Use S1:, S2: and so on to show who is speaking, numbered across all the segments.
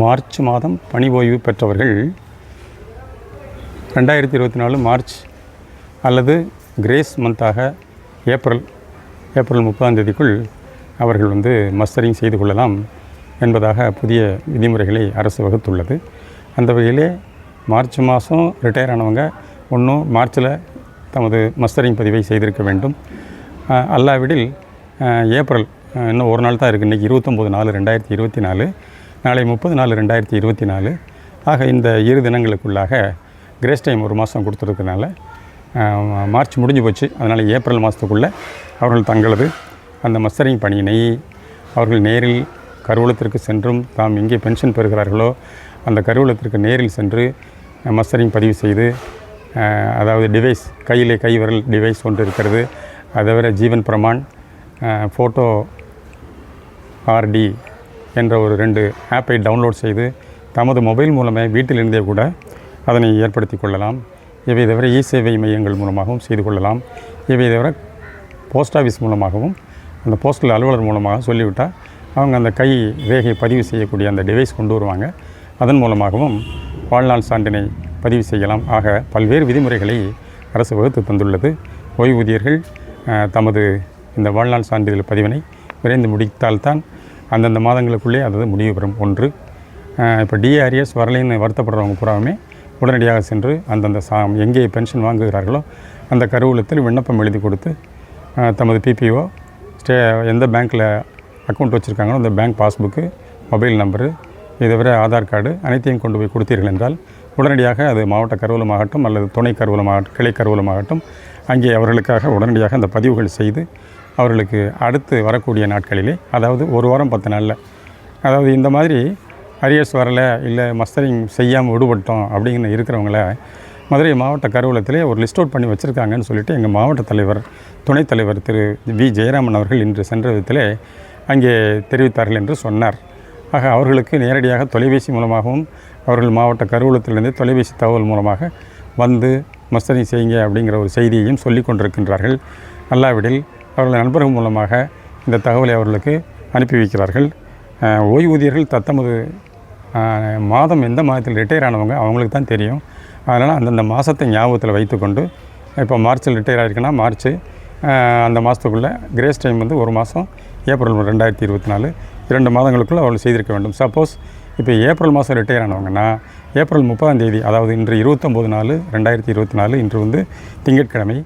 S1: March மாதம் பணி ஓய்வு பெற்றவர்கள் 2024 மார்ச் அல்லது கிரேஸ் மந்தாக ஏப்ரல் 30ஆம் தேதிக்குள் அவர்கள் மஸ்டரிங் செய்து கொள்ளலாம் என்பதாக புதிய விதிமுறைகளை அரசு வகுத்துள்ளது. அந்த வகையிலே மார்ச் மாதம் ரிட்டையர் ஆனவங்க ஒன்றும் மார்ச்சில் தமது மஸ்டரிங் பதிவை செய்திருக்க வேண்டும். அல்லாவிடில் ஏப்ரல் இன்னும் ஒரு நாள் தான் இருக்குது. இன்றைக்கி 29/4/2024, நாளை 30/4/2024. ஆக இந்த இரு தினங்களுக்குள்ளாக கிரேஸ் டைம் ஒரு மாதம் கொடுத்துருக்கனால மார்ச் முடிஞ்சு போச்சு. அதனால் ஏப்ரல் மாதத்துக்குள்ளே அவர்கள் தங்களது அந்த மஸ்டரிங் பணியினை அவர்கள் நேரில் கருவூலத்திற்கு சென்றும் தாம் எங்கே பென்ஷன் பெறுகிறார்களோ அந்த கருவூலத்திற்கு நேரில் சென்று மஸ்டரிங் பதிவு செய்து, அதாவது டிவைஸ் கையிலே கைவிரல் டிவைஸ் ஒன்று இருக்கிறது, அதை தவிர ஜீவன் பிரமான், ஃபோட்டோ ஆர்டி என்ற ஒரு 2 ஆப்பை டவுன்லோட் செய்து தமது மொபைல் மூலமே வீட்டிலிருந்தே கூட அதனை ஏற்படுத்தி கொள்ளலாம். இவை தவிர இ-சேவை மையங்கள் மூலமாகவும் செய்து கொள்ளலாம். இவை தவிர போஸ்ட் ஆஃபீஸ் மூலமாகவும் அந்த போஸ்டல் அலுவலர் மூலமாக சொல்லிவிட்டால் அவங்க அந்த கை ரேகை பதிவு செய்யக்கூடிய அந்த டிவைஸ் கொண்டு வருவாங்க. அதன் மூலமாகவும் வாழ்நாள் சான்றினை பதிவு செய்யலாம். ஆக பல்வேறு விதிமுறைகளை அரசு வகுத்து தந்துள்ளது. ஓய்வூதியர்கள் தமது இந்த வாழ்நாள் சான்றிதழ் பதிவினை விரைந்து முடித்தால்தான் அந்தந்த மாதங்களுக்குள்ளே அது முடிவு பெறும். ஒன்று, இப்போ டிஆர்எஸ் வரலைன்னு வருத்தப்படுறவங்க பூராவுமே உடனடியாக சென்று அந்தந்த எங்கே பென்ஷன் வாங்குகிறார்களோ அந்த கருவூலத்தில் விண்ணப்பம் எழுதி கொடுத்து தமது பிபிஓ எந்த பேங்க்கில் அக்கௌண்ட் வச்சுருக்காங்களோ அந்த பேங்க் பாஸ்புக்கு, மொபைல் நம்பரு, இதை தவிர ஆதார் கார்டு அனைத்தையும் கொண்டு போய் கொடுத்தீர்கள் என்றால் உடனடியாக அது மாவட்ட கருவூலமாகட்டும் அல்லது துணை கருவூலமாகட்டும் கிளை கருவூலமாகட்டும் அங்கே அவர்களுக்காக உடனடியாக அந்த பதிவுகள் செய்து அவர்களுக்கு அடுத்து வரக்கூடிய நாட்களிலே, அதாவது ஒரு வாரம் 10 நாளில், அதாவது இந்த மாதிரி அரியர்ஸ் வரலை இல்லை மஸ்டரிங் செய்யாமல் விடுபட்டோம் அப்படிங்கிற இருக்கிறவங்கள மதுரை மாவட்ட கருவூலத்திலே ஒரு லிஸ்ட் அவுட் பண்ணி வச்சுருக்காங்கன்னு சொல்லிட்டு எங்கள் மாவட்ட தலைவர் துணைத் தலைவர் திரு வி ஜெயராமன் அவர்கள் இன்று சென்ற விதத்திலே அங்கே தெரிவித்தார்கள் என்று சொன்னார். ஆக அவர்களுக்கு நேரடியாக தொலைபேசி மூலமாகவும் அவர்கள் மாவட்ட கருவூலத்திலிருந்து தொலைபேசி தகவல் மூலமாக வந்து மஸ்டரிங் செய்யுங்க அப்படிங்கிற ஒரு செய்தியையும் சொல்லி கொண்டிருக்கின்றார்கள். அல்லாவிடில் அவர்கள் நண்பர்கள் மூலமாக இந்த தகவலை அவர்களுக்கு அனுப்பி வைக்கிறார்கள். ஓய்வூதியர்கள் தத்தமது மாதம் எந்த மாதத்தில் ரிட்டையர் ஆனவங்க அவங்களுக்கு தான் தெரியும். அதனால் அந்தந்த மாதத்தை ஞாபகத்தில் வைத்துக்கொண்டு, இப்போ மார்ச்சில் ரிட்டையர் ஆகிருக்குன்னா மார்ச் அந்த மாதத்துக்குள்ளே கிரேஸ் டைம் ஒரு மாதம் ஏப்ரல் 2024 2 மாதங்களுக்குள்ளே அவர்கள் செய்திருக்க வேண்டும். சப்போஸ் இப்போ ஏப்ரல் மாதம் ரிட்டையர் ஆனவங்கன்னா ஏப்ரல் 30ஆம் தேதி, அதாவது இன்று 29/4/2024, இன்று திங்கட்கிழமை,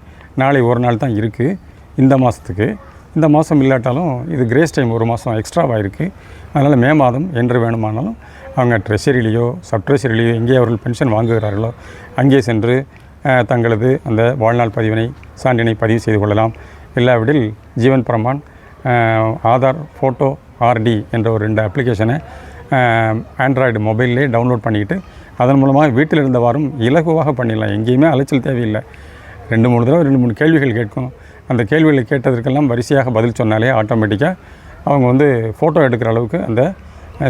S1: நாளை ஒரு நாள் தான் இருக்குது இந்த மாதத்துக்கு. இந்த மாதம் இல்லாட்டாலும் இது கிரேஸ் டைம் ஒரு மாதம் எக்ஸ்ட்ராவாக இருக்குது. அதனால் மே மாதம் என்று வேணுமானாலும் அவங்க ட்ரெஷரிலேயோ சப் ட்ரெஷரிலேயோ எங்கே அவர்கள் பென்ஷன் வாங்குகிறார்களோ அங்கே சென்று தங்களது அந்த வாழ்நாள் சான்றினை பதிவு செய்து கொள்ளலாம். இல்லாவிடில் ஜீவன் பிரமான், ஆதார், ஃபோட்டோ ஆர்டி என்ற ஒரு 2 அப்ளிகேஷனை ஆண்ட்ராய்டு மொபைல்லே டவுன்லோட் பண்ணிக்கிட்டு அதன் மூலமாக வீட்டில் இருந்தவாறும் இலகுவாக பண்ணிடலாம். எங்கேயுமே அலைச்சல் தேவையில்லை. 2-3 தடவை 2-3 கேள்விகள் கேட்கும். அந்த கேள்விகளை கேட்டதற்கெல்லாம் வரிசையாக பதில் சொன்னாலே ஆட்டோமேட்டிக்காக அவங்க ஃபோட்டோ எடுக்கிற அளவுக்கு அந்த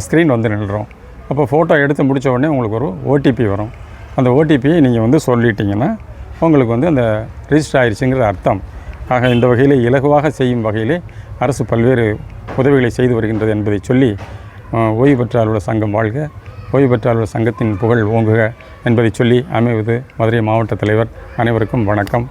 S1: ஸ்க்ரீன் நின்றோம். அப்போ ஃபோட்டோ எடுத்து முடித்த உடனே உங்களுக்கு ஒரு ஓடிபி வரும். அந்த ஓடிபியை நீங்கள் சொல்லிட்டீங்கன்னா உங்களுக்கு அந்த ரிஜிஸ்டர் ஆயிடுச்சுங்கிற அர்த்தம். ஆக இந்த வகையில் இலகுவாக செய்யும் வகையிலே அரசு பல்வேறு உதவிகளை செய்து வருகின்றது என்பதை சொல்லி, ஓய்வு பெற்ற அலுவலர் சங்கம் வாழ்க, ஓய்வு பெற்ற அலுவலர் சங்கத்தின் புகழ் ஓங்குக என்பதை சொல்லி அமைவது மதுரை மாவட்ட தலைவர். அனைவருக்கும் வணக்கம்.